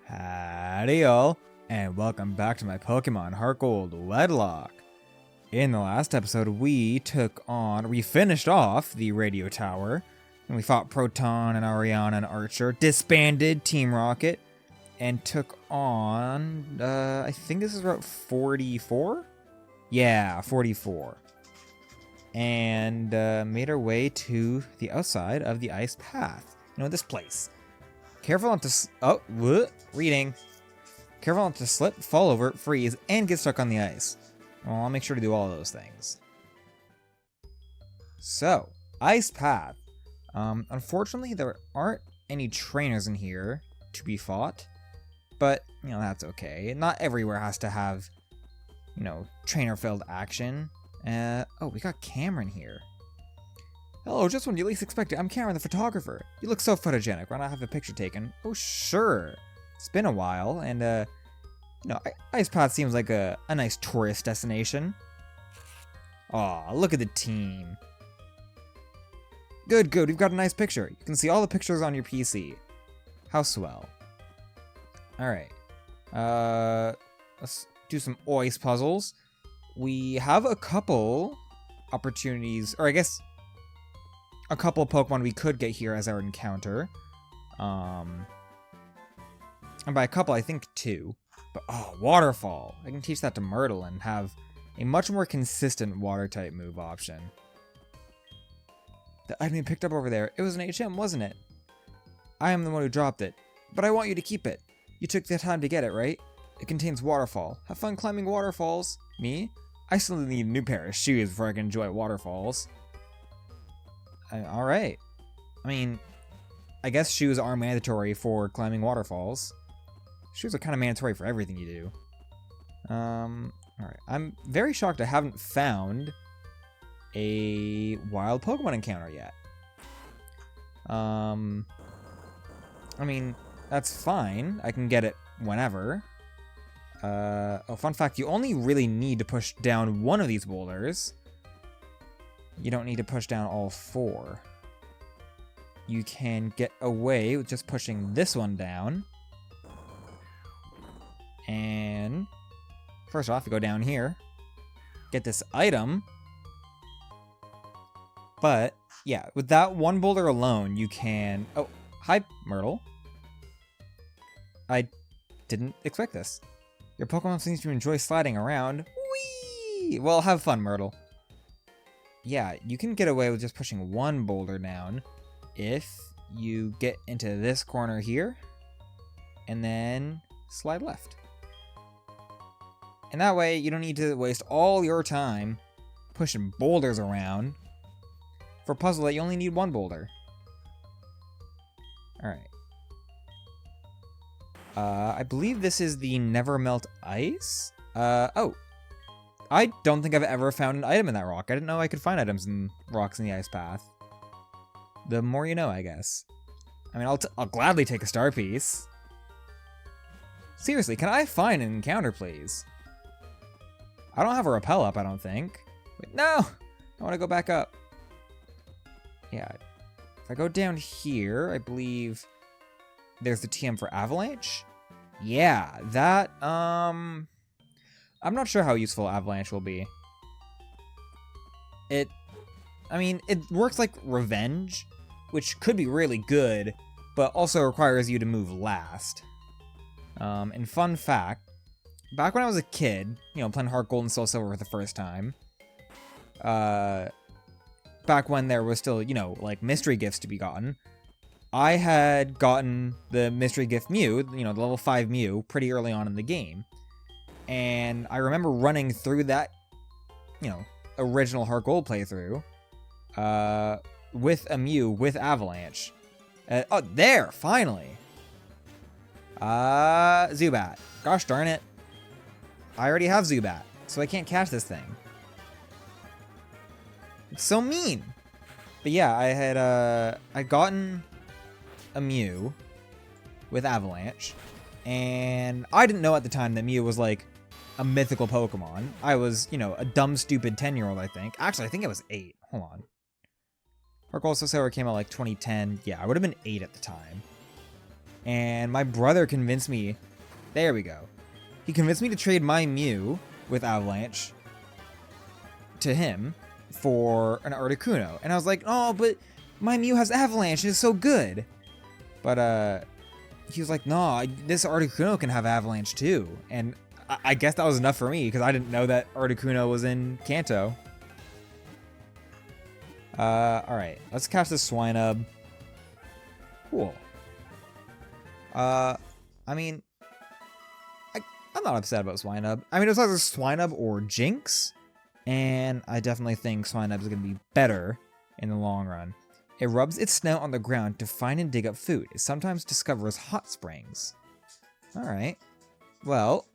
Howdy y'all, and welcome back to my Pokemon Heartgold Wedlocke. In the last episode, we finished off the radio tower, and we fought Proton and Ariana and Archer, disbanded Team Rocket, and took on, I think this is Route 44? Yeah, 44. And made our way to the outside of the ice path. You know, this place. Careful not to reading. Careful not to slip, fall over, freeze, and get stuck on the ice. Well, I'll make sure to do all of those things. So, ice path. Unfortunately, there aren't any trainers in here to be fought, but you know that's okay. Not everywhere has to have, you know, trainer-filled action. Oh, we got Cameron here. Hello, just when you least expect it, I'm Cameron the photographer. You look so photogenic. Why not have a picture taken? Oh, sure. It's been a while, and, you know, Ice Path seems like a nice tourist destination. Aw, look at the team. Good, we've got a nice picture. You can see all the pictures on your PC. How swell. Alright. Let's do some ice puzzles. We have a couple opportunities, or I guess a couple of Pokemon we could get here as our encounter. And by a couple, I think two. But, oh, Waterfall. I can teach that to Myrtle and have a much more consistent Water-type move option. The item you picked up over there, it was an HM, wasn't it? I am the one who dropped it, but I want you to keep it. You took the time to get it, right? It contains Waterfall. Have fun climbing waterfalls. Me? I still need a new pair of shoes before I can enjoy waterfalls. Alright. I mean, I guess shoes are mandatory for climbing waterfalls. Shoes are kind of mandatory for everything you do. Alright. I'm very shocked I haven't found a wild Pokemon encounter yet. I mean, that's fine. I can get it whenever. Oh, fun fact, you only really need to push down one of these boulders. You don't need to push down all four. You can get away with just pushing this one down. And first off, you go down here, get this item. But yeah, with that one boulder alone, you can... Oh, hi, Myrtle. I didn't expect this. Your Pokemon seems to enjoy sliding around. Whee! Well, have fun, Myrtle. Yeah, you can get away with just pushing one boulder down if you get into this corner here and then slide left. And that way, you don't need to waste all your time pushing boulders around for a puzzle that you only need one boulder. Alright. I believe this is the Never Melt Ice? Oh. I don't think I've ever found an item in that rock. I didn't know I could find items in rocks in the ice path. The more you know, I guess. I mean, I'll gladly take a star piece. Seriously, can I find an encounter, please? I don't have a rappel up, I don't think. Wait, no! I want to go back up. Yeah. If I go down here, I believe there's the TM for Avalanche. Yeah, that, I'm not sure how useful Avalanche will be. I mean, it works like Revenge, which could be really good, but also requires you to move last. And fun fact, back when I was a kid, you know, playing Heart Gold and Soul Silver for the first time, back when there was still, you know, like mystery gifts to be gotten, I had gotten the mystery gift Mew, you know, the level 5 Mew, pretty early on in the game. And I remember running through that, you know, original Heart Gold playthrough, with a Mew with Avalanche. Oh, there! Finally! Zubat. Gosh darn it. I already have Zubat, so I can't catch this thing. It's so mean! But yeah, I'd gotten a Mew with Avalanche, and I didn't know at the time that Mew was like a mythical Pokemon. I was, you know, a dumb, stupid 10-year-old, I think. Actually, I think I was 8. Hold on. Heart Gold Soul Silver came out like 2010. Yeah, I would have been 8 at the time. And my brother convinced me, there we go. He convinced me to trade my Mew with Avalanche to him for an Articuno. And I was like, oh, but my Mew has Avalanche and it's so good. But he was like, no, this Articuno can have Avalanche too. And I guess that was enough for me because I didn't know that Articuno was in Kanto. Alright, let's catch this Swinub. Cool. I mean, I'm not upset about Swinub. I mean, it's either Swinub or Jinx, and I definitely think Swinub is going to be better in the long run. It rubs its snout on the ground to find and dig up food. It sometimes discovers hot springs. Alright. Well,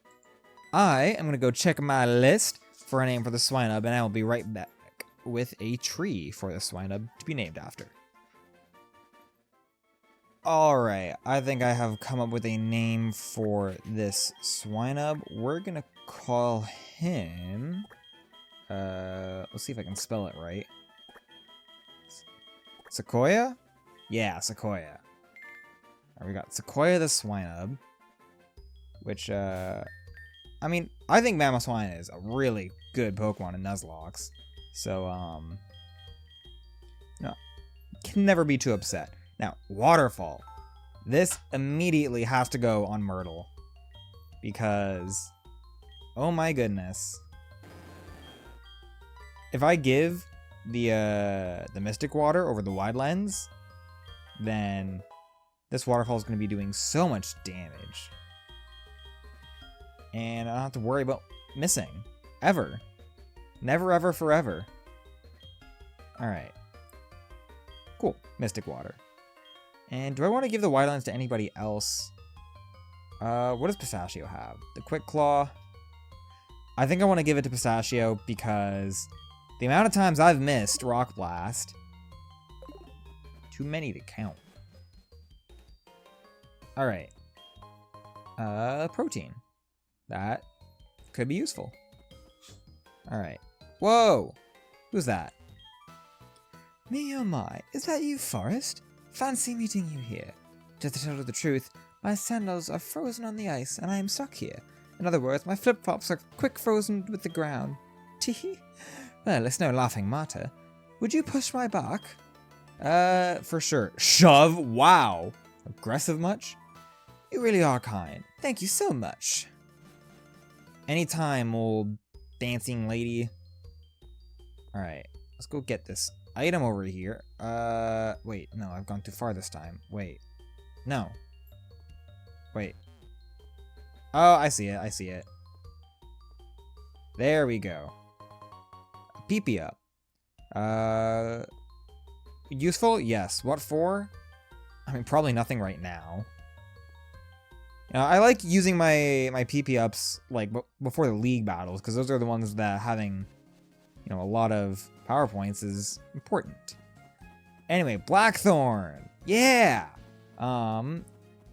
I am going to go check my list for a name for the Swinub, and I will be right back with a tree for the Swinub to be named after. Alright, I think I have come up with a name for this Swinub. We're gonna call him... let's see if I can spell it right. Sequoia? Yeah, Sequoia. Alright, we got Sequoia the Swinub. Which, I mean, I think Mamoswine is a really good Pokemon in Nuzlocke. So, no, can never be too upset. Now, Waterfall. This immediately has to go on Myrtle. Because, oh my goodness. If I give the Mystic Water over the Wide Lens, then this Waterfall is going to be doing so much damage. And I don't have to worry about missing. Ever. Never, ever, forever. Alright. Cool. Mystic Water. And do I want to give the Wide Lens to anybody else? What does Pistachio have? The Quick Claw. I think I want to give it to Pistachio because the amount of times I've missed Rock Blast. Too many to count. Alright. Protein. That could be useful. Alright. Whoa! Who's that? Me oh my, is that you, Forrest? Fancy meeting you here. To tell you the truth, my sandals are frozen on the ice and I am stuck here. In other words, my flip-flops are quick frozen with the ground. Teehee. Well, it's no laughing matter. Would you push my back? For sure. Shove? Wow. Aggressive much? You really are kind. Thank you so much. Anytime, old dancing lady. Alright, let's go get this item over here. Wait, no, I've gone too far this time. Wait. No. Wait. Oh, I see it, I see it. There we go. Pee-pee up. Useful? Yes. What for? I mean, probably nothing right now. I like using my PP ups like before the league battles because those are the ones that having, a lot of power points is important. Anyway, Blackthorn. Yeah.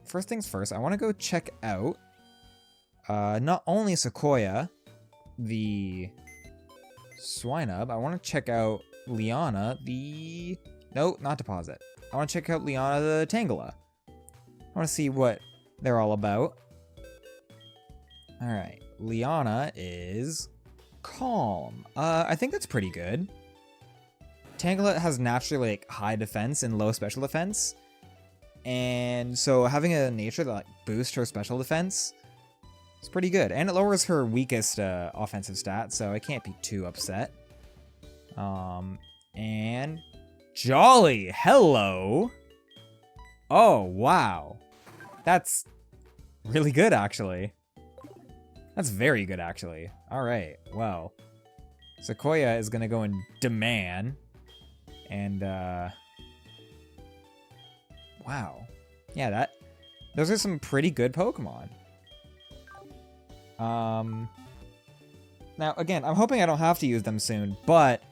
First things first, I want to go check out not only Sequoia, the Swinub. I want to check out Liana, the not Deposit. I want to check out Liana, the Tangela. I want to see what they're all about. Alright, Liana is Calm. I think that's pretty good. Tangela has naturally high defense and low special defense. And so having a nature that boosts her special defense is pretty good. And it lowers her weakest offensive stat, so I can't be too upset. And Jolly, hello! Oh, wow. That's really good, actually. That's very good, actually. Alright, well. Sequoia is gonna go in Demand. And, wow. Yeah, those are some pretty good Pokemon. Now, again, I'm hoping I don't have to use them soon, but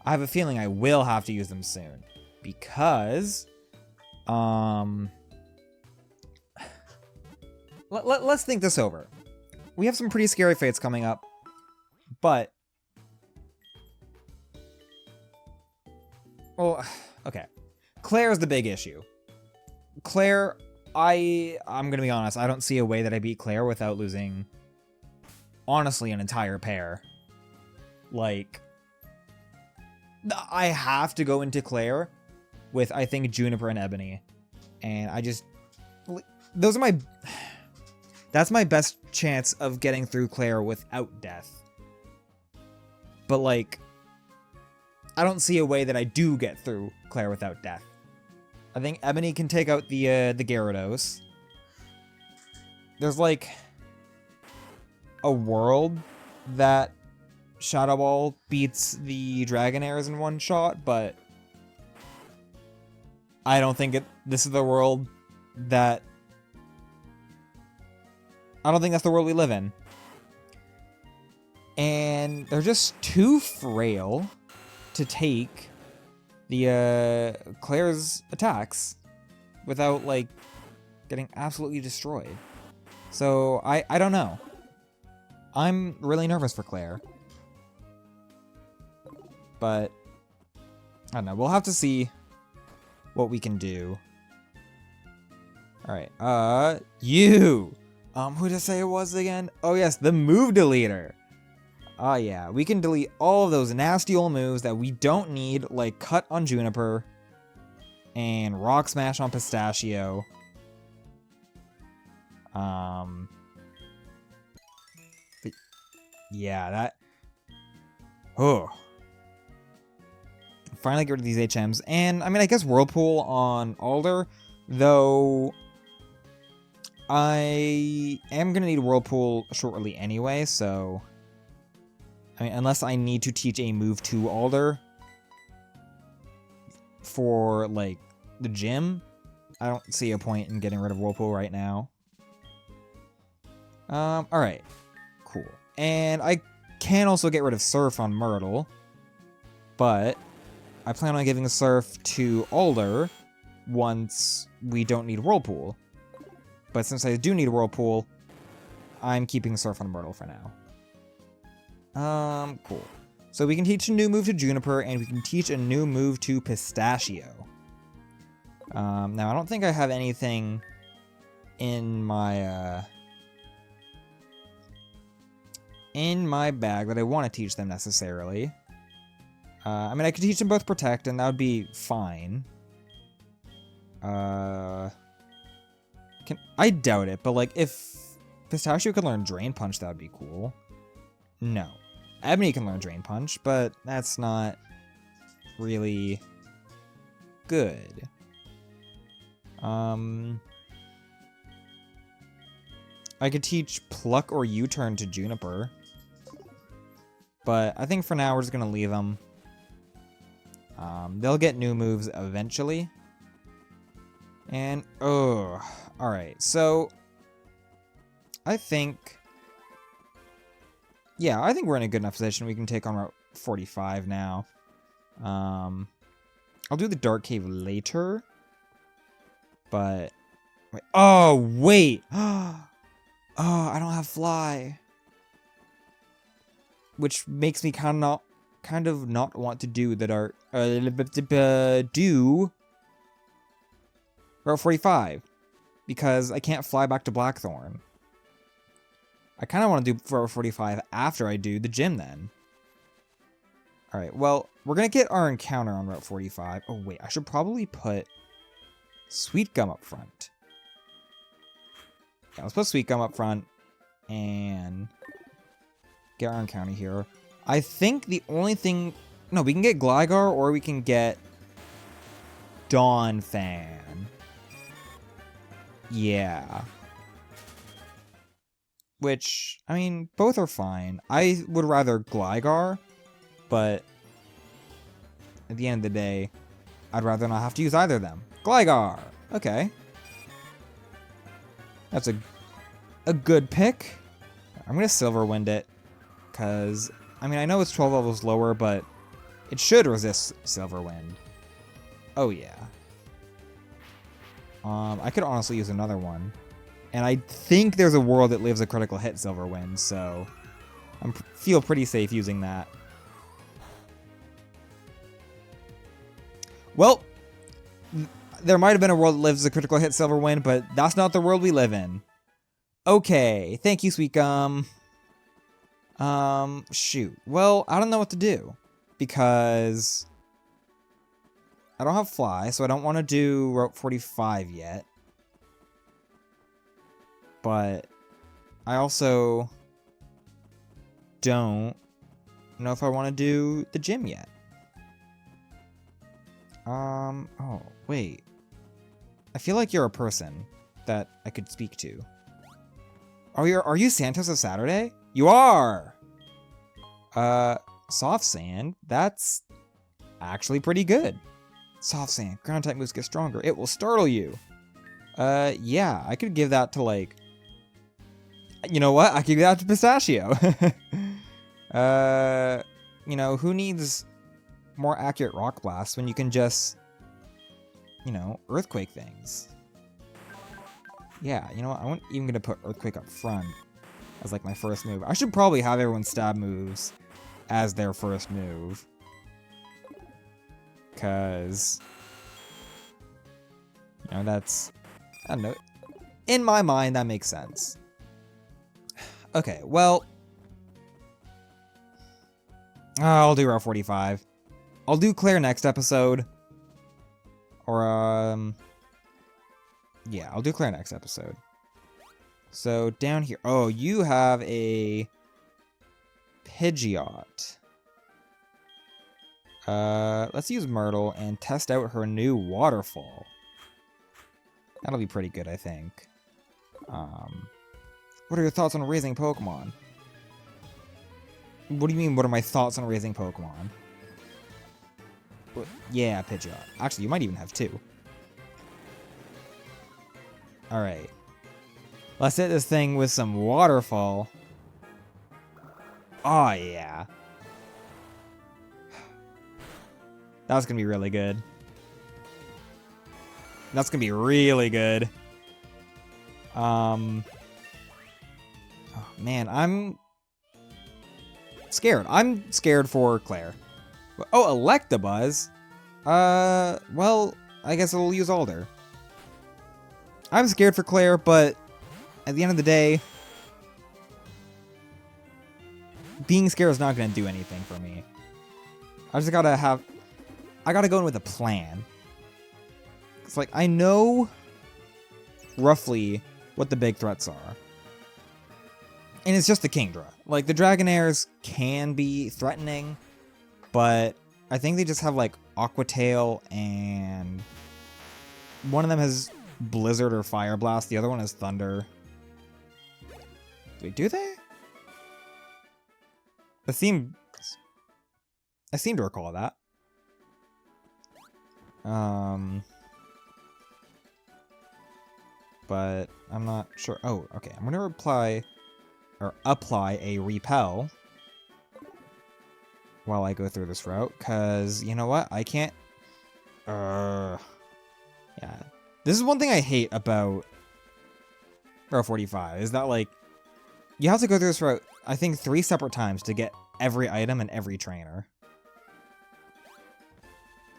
I have a feeling I will have to use them soon. Because, let's think this over. We have some pretty scary fates coming up, but... Well, okay. Clair is the big issue. Clair I'm gonna be honest, I don't see a way that I beat Clair without losing, honestly, an entire pair. Like, I have to go into Clair with, I think, Juniper and Ebony. And I just... Those are my... That's my best chance of getting through Clair without death. But, like, I don't see a way that I do get through Clair without death. I think Ebony can take out the Gyarados. There's, like, a world that Shadow Ball beats the Dragonairs in one shot, but I don't think this is the world that... I don't think that's the world we live in. And they're just too frail to take the Clair's attacks without, like, getting absolutely destroyed. So, I don't know. I'm really nervous for Clair. But, I don't know. We'll have to see what we can do. Alright, you! Who did I say it was again? Oh yes, the move deleter! Oh yeah, we can delete all of those nasty old moves that we don't need, like Cut on Juniper, and Rock Smash on Pistachio. But yeah, that... Oh. Finally get rid of these HMs. And, I mean, I guess Whirlpool on Alder, though I am going to need Whirlpool shortly anyway, so... I mean, unless I need to teach a move to Alder for, like, the gym, I don't see a point in getting rid of Whirlpool right now. Alright. Cool. And I can also get rid of Surf on Myrtle, but I plan on giving the Surf to Alder once we don't need Whirlpool. But since I do need Whirlpool, I'm keeping Surf on Myrtle for now. Cool. So we can teach a new move to Juniper, and we can teach a new move to Pistachio. Now I don't think I have anything in my bag that I want to teach them necessarily. I mean, I could teach them both Protect, and that would be fine. I doubt it, but like, if Pistachio could learn Drain Punch, that would be cool. No. Ebony can learn Drain Punch, but that's not really good. I could teach Pluck or U-Turn to Juniper, but I think for now we're just gonna leave them. They'll get new moves eventually. And, oh, alright, so I think... Yeah, I think we're in a good enough position. We can take on Route 45 now. I'll do the Dark Cave later. But... Wait. Oh, wait! Oh, I don't have Fly. Which makes me kind of not want to do the Dark... do... Route 45. Because I can't fly back to Blackthorn. I kind of want to do Route 45 after I do the gym then. Alright, well, we're going to get our encounter on Route 45. Oh, wait, I should probably put Sweet Gum up front. Yeah, let's put Sweet Gum up front and get our encounter here. I think the only thing... No, we can get Gligar or we can get Dawn Fan. Yeah. Which, I mean, both are fine. I would rather Gligar, but at the end of the day, I'd rather not have to use either of them. Gligar! Okay. That's a good pick. I'm going to Silver Wind it, because, I mean, I know it's 12 levels lower, but it should resist Silver Wind. Oh, yeah. I could honestly use another one. And I think there's a world that lives a critical hit Silver Wind, so I feel pretty safe using that. Well, There might have been a world that lives a critical hit silver win, but that's not the world we live in. Okay, thank you, Sweet Gum. Shoot. Well, I don't know what to do. Because I don't have Fly, so I don't want to do Route 45 yet. But I also don't know if I want to do the gym yet. Oh, wait. I feel like you're a person that I could speak to. Are you Santos of Saturday? You are! Soft Sand? That's actually pretty good. Soft Sand. Ground type moves get stronger. It will startle you. Yeah, I could give that to, like... You know what? I could give that to Pistachio. You know, who needs more accurate Rock Blast when you can just, you know, Earthquake things? Yeah, you know what? I wasn't even gonna put Earthquake up front as, like, my first move. I should probably have everyone's stab moves as their first move. Because, you know, that's, I don't know. In my mind, that makes sense. Okay, well, I'll do Route 45. I'll do Clair next episode. Or, yeah, I'll do Clair next episode. So, down here. Oh, you have a Pidgeot. Let's use Myrtle and test out her new waterfall. That'll be pretty good, I think. What are your thoughts on raising Pokemon? What do you mean, what are my thoughts on raising Pokemon? What? Yeah, Pidgeot. Actually, you might even have two. Alright. Let's hit this thing with some waterfall. Oh, yeah. That's gonna be really good. That's gonna be really good. Oh, man, I'm scared. I'm scared for Clair. Oh, Electabuzz? Well, I guess I'll use Alder. I'm scared for Clair, but at the end of the day, being scared is not going to do anything for me. I just gotta have... I gotta go in with a plan. It's like, I know roughly what the big threats are. And it's just the Kingdra. Like, the Dragonairs can be threatening, but I think they just have, like, Aqua Tail, and one of them has Blizzard or Fire Blast, the other one has Thunder. Wait, do they? I seem to recall that. But I'm not sure. Oh, okay. I'm gonna apply a repel while I go through this route, because you know what? I can't. Yeah. This is one thing I hate about Route 45 is that, like, you have to go through this route, I think, 3 separate times to get every item and every trainer.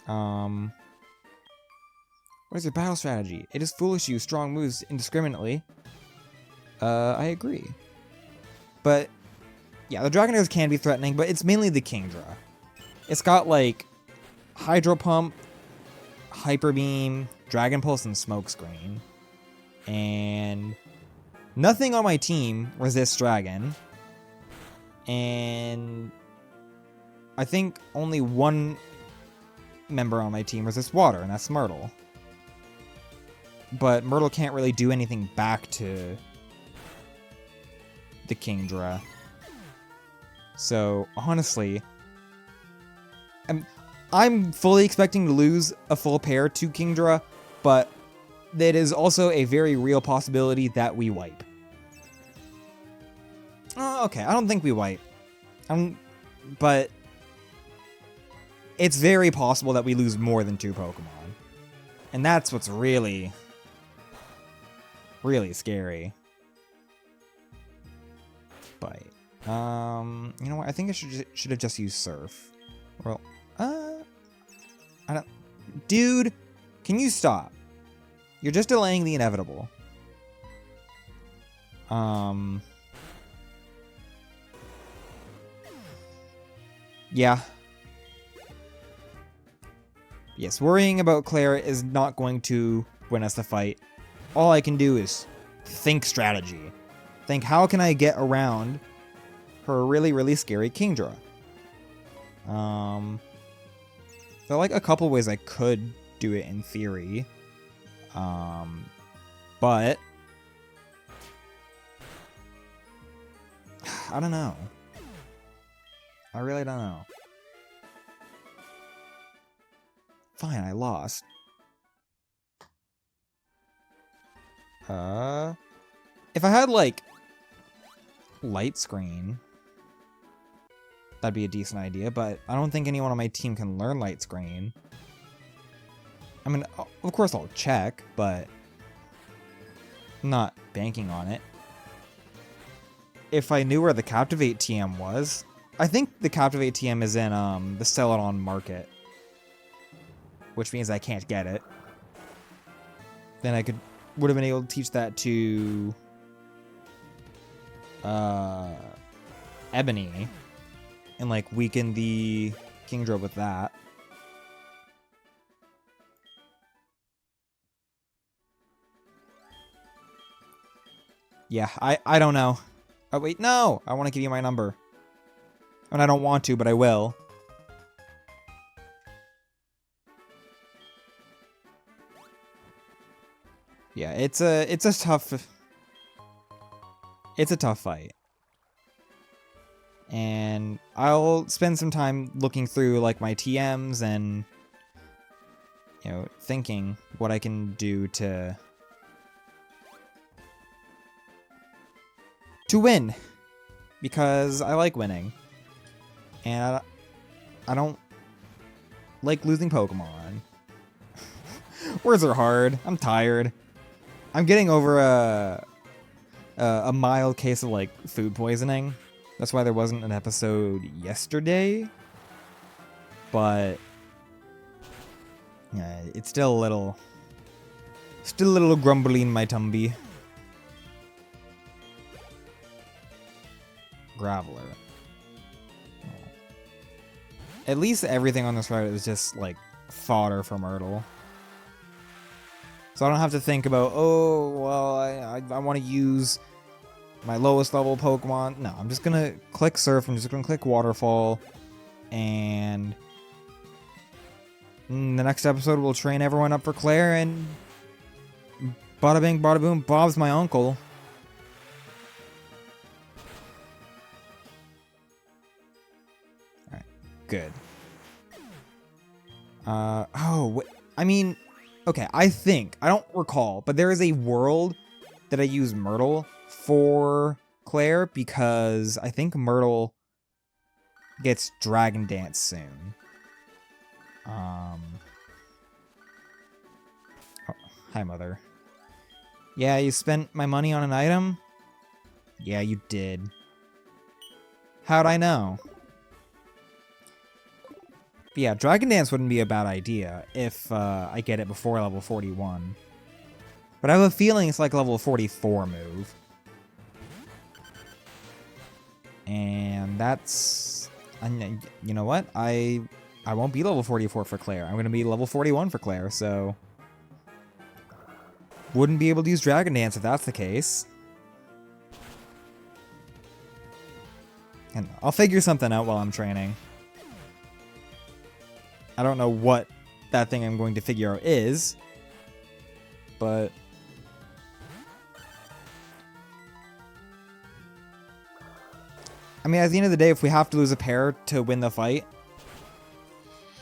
What is your battle strategy? It is foolish to use strong moves indiscriminately. I agree. But, yeah, the Dragonairs can be threatening, but it's mainly the Kingdra. It's got, like, Hydro Pump, Hyper Beam, Dragon Pulse, and Smokescreen. And nothing on my team resists Dragon. And I think only one member on my team resists Water, and that's Myrtle. But Myrtle can't really do anything back to the Kingdra. So, honestly, I'm fully expecting to lose a full pair to Kingdra, but it is also a very real possibility that we wipe. Oh, okay, I don't think we wipe. But it's very possible that we lose more than 2 Pokemon. And that's what's really, really scary. But, you know what? I think I should have just used Surf. Well, I don't... Dude, can you stop? You're just delaying the inevitable. Yeah. Yes, worrying about Clair is not going to win us the fight. All I can do is think strategy. Think, how can I get around her really, really scary Kingdra? There are like a couple ways I could do it in theory. But I don't know. I really don't know. Fine, I lost. If I had like light screen, that'd be a decent idea, but I don't think anyone on my team can learn light screen. I mean, of course I'll check, but I'm not banking on it. If I knew where the Captivate TM was, I think the Captivate TM is in the Celadon Market, which means I can't get it. Then I would have been able to teach that to Ebony and like weaken the Kingdra with that. Yeah, I don't know. Oh wait, no! I want to give you my number. And I don't want to, but I will. Yeah, it's a tough fight. And I'll spend some time looking through like my TMs and thinking what I can do to win, because I like winning. And I don't like losing Pokemon. Words are hard. I'm tired. I'm getting over a mild case of like food poisoning. That's why there wasn't an episode yesterday. But yeah, it's still a little grumbly in my tummy. Graveler. At least everything on this route is just like fodder for Myrtle. So I don't have to think about, oh, well, I want to use my lowest level Pokemon. No, I'm just going to click Surf, I'm just going to click Waterfall, and in the next episode we'll train everyone up for Clair, and bada bing, bada boom, Bob's my uncle. Alright, good. I mean... Okay, I don't recall, but there is a world that I use Myrtle for Clair because I think Myrtle gets Dragon Dance soon. Oh, hi, Mother. Yeah, you spent my money on an item? Yeah, you did. How'd I know? But yeah, Dragon Dance wouldn't be a bad idea if I get it before level 41. But I have a feeling it's like level 44 move. And that's... You know what? I won't be level 44 for Clair. I'm going to be level 41 for Clair, so... Wouldn't be able to use Dragon Dance if that's the case. And I'll figure something out while I'm training. I don't know what that thing I'm going to figure out is, but I mean, at the end of the day, if we have to lose a pair to win the fight,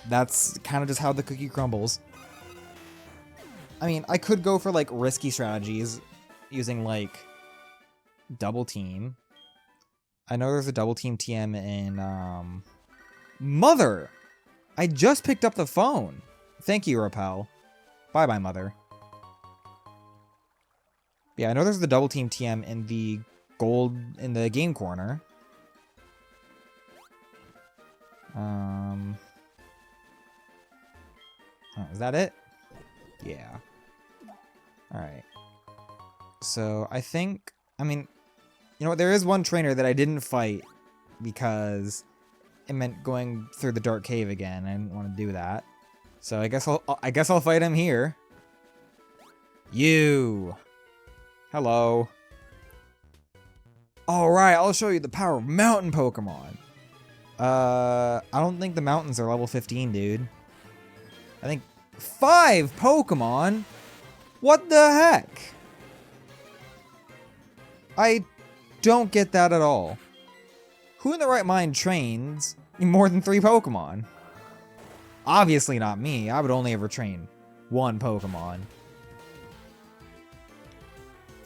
that's kind of just how the cookie crumbles. I mean, I could go for like risky strategies using like double team. I know there's a double team TM in Mother! I just picked up the phone. Thank you, Repel. Bye-bye, Mother. Yeah, I know there's the double team TM in the in the game corner. Oh, is that it? Yeah. Alright. So, I think... I mean, you know what? There is one trainer that I didn't fight because it meant going through the dark cave again. I didn't want to do that. So, I guess I'll fight him here. You! Hello. Alright, I'll show you the power of mountain Pokemon. I don't think the mountains are level 15, dude. I think 5 Pokemon? What the heck? I don't get that at all. Who in the right mind trains more than 3 Pokemon? Obviously not me. I would only ever train 1 Pokemon.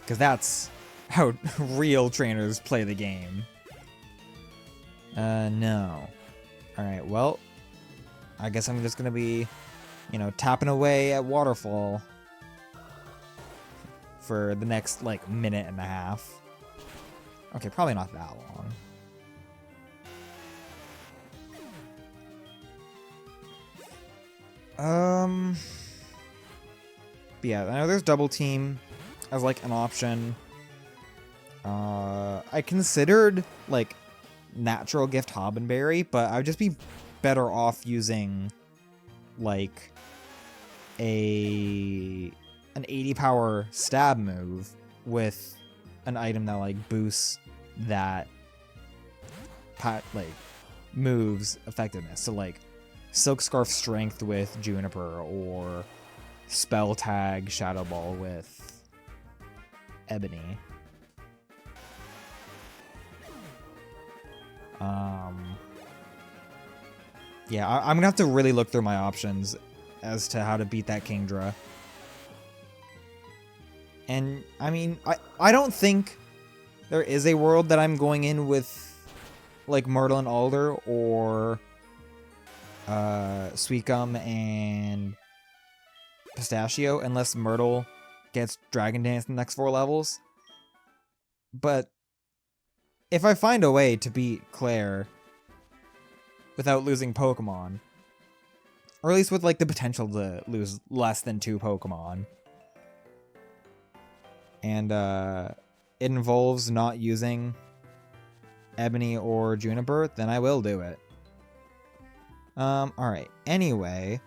Because that's how real trainers play the game. No. Alright, well, I guess I'm just gonna be, you know, tapping away at Waterfall for the next, like, minute and a half. Okay, probably not that long. But yeah, I know there's Double Team as, like, an option. I considered, like, Natural Gift Hobbenberry, but I would just be better off using, like, an 80 power stab move with an item that, like, boosts that, like, move's effectiveness. So, like, Silk Scarf Strength with Juniper, or Spell Tag Shadow Ball with Ebony. Yeah, I'm gonna have to really look through my options as to how to beat that Kingdra. And, I mean, I don't think there is a world that I'm going in with, like, Myrtle and Alder, or Suicune and Pistachio, unless Myrtle gets Dragon Dance in the next 4 levels. But if I find a way to beat Clair without losing Pokemon, or at least with, like, the potential to lose less than 2 Pokemon, and it involves not using Ebony or Juniper, then I will do it. Alright. Anyway,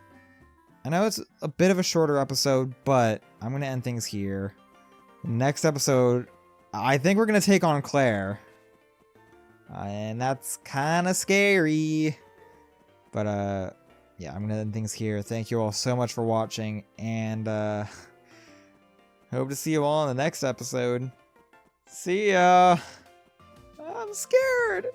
I know it's a bit of a shorter episode, but I'm gonna end things here. Next episode, I think we're gonna take on Clair. And that's kind of scary. But, yeah, I'm gonna end things here. Thank you all so much for watching, and, hope to see you all in the next episode. See ya! I'm scared!